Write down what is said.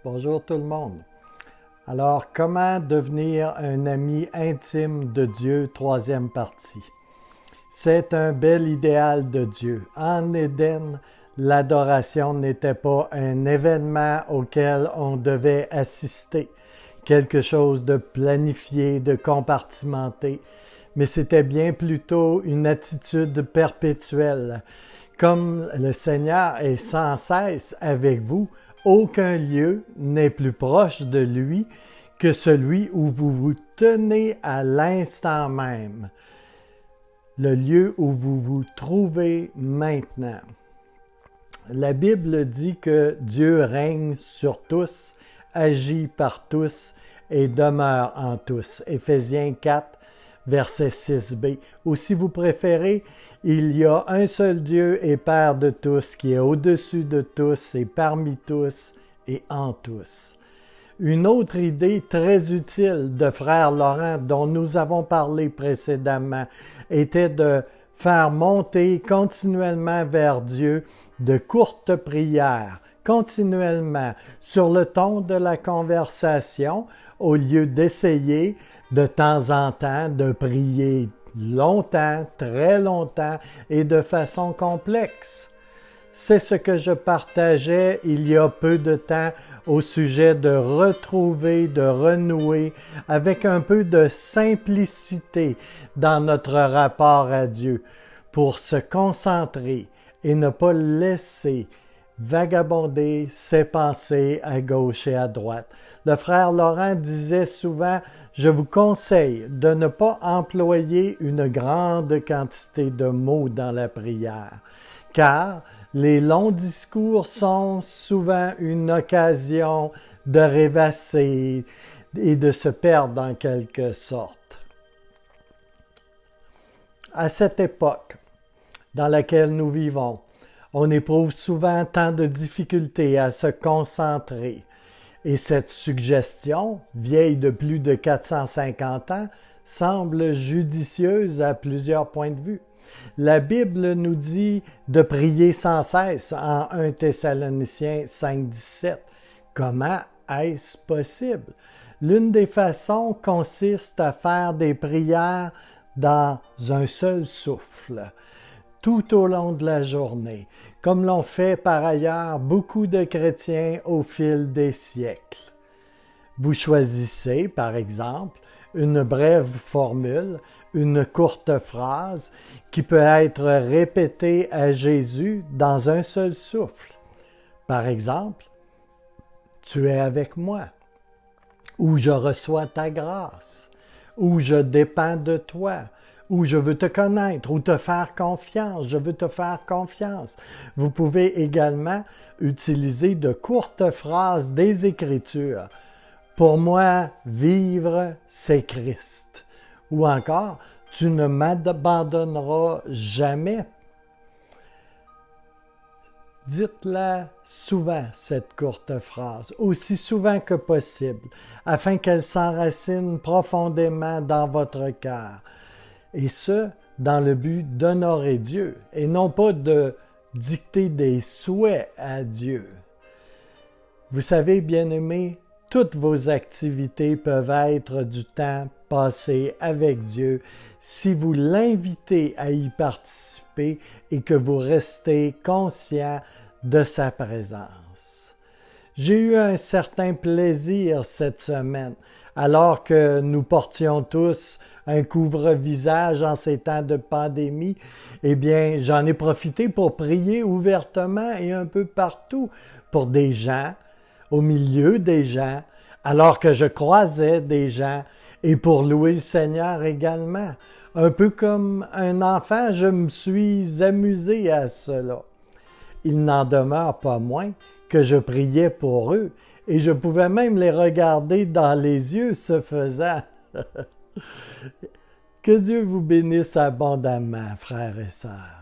Bonjour tout le monde. Alors, comment devenir un ami intime de Dieu, troisième partie. C'est un bel idéal de Dieu. En Éden, l'adoration n'était pas un événement auquel on devait assister, quelque chose de planifié, de compartimenté, mais c'était bien plutôt une attitude perpétuelle. Comme le Seigneur est sans cesse avec vous, aucun lieu n'est plus proche de lui que celui où vous vous tenez à l'instant même, le lieu où vous vous trouvez maintenant. La Bible dit que Dieu règne sur tous, agit par tous et demeure en tous. Éphésiens 4, verset 6b. Ou si vous préférez, il y a un seul Dieu et Père de tous, qui est au-dessus de tous et parmi tous et en tous. Une autre idée très utile de Frère Laurent, dont nous avons parlé précédemment, était de faire monter continuellement vers Dieu de courtes prières, continuellement, sur le ton de la conversation, au lieu d'essayer de temps en temps de prier longtemps, très longtemps et de façon complexe. C'est ce que je partageais il y a peu de temps au sujet de retrouver, de renouer avec un peu de simplicité dans notre rapport à Dieu pour se concentrer et ne pas laisser vagabonder ses pensées à gauche et à droite. Le frère Laurent disait souvent « Je vous conseille de ne pas employer une grande quantité de mots dans la prière, car les longs discours sont souvent une occasion de rêvasser et de se perdre en quelque sorte. » À cette époque dans laquelle nous vivons, on éprouve souvent tant de difficultés à se concentrer. Et cette suggestion, vieille de plus de 450 ans, semble judicieuse à plusieurs points de vue. La Bible nous dit de prier sans cesse en 1 Thessaloniciens 5,17. Comment est-ce possible? L'une des façons consiste à faire des prières dans un seul souffle, tout au long de la journée, comme l'ont fait par ailleurs beaucoup de chrétiens au fil des siècles. Vous choisissez, par exemple, une brève formule, une courte phrase qui peut être répétée à Jésus dans un seul souffle. Par exemple, « Tu es avec moi » ou « Je reçois ta grâce » ou « Je dépends de toi » ou « Je veux te connaître » ou « te faire confiance », « Je veux te faire confiance ». Vous pouvez également utiliser de courtes phrases des Écritures. « Pour moi, vivre, c'est Christ » ou encore « Tu ne m'abandonneras jamais ». Dites-la souvent, cette courte phrase, aussi souvent que possible, afin qu'elle s'enracine profondément dans votre cœur. Et ce, dans le but d'honorer Dieu, et non pas de dicter des souhaits à Dieu. Vous savez, bien-aimés, toutes vos activités peuvent être du temps passé avec Dieu si vous l'invitez à y participer et que vous restez conscient de sa présence. J'ai eu un certain plaisir cette semaine, alors que nous portions tous un couvre-visage en ces temps de pandémie, eh bien, j'en ai profité pour prier ouvertement et un peu partout pour des gens, au milieu des gens, alors que je croisais des gens, et pour louer le Seigneur également. Un peu comme un enfant, je me suis amusé à cela. Il n'en demeure pas moins que je priais pour eux, et je pouvais même les regarder dans les yeux ce faisant. Que Dieu vous bénisse abondamment, frères et sœurs.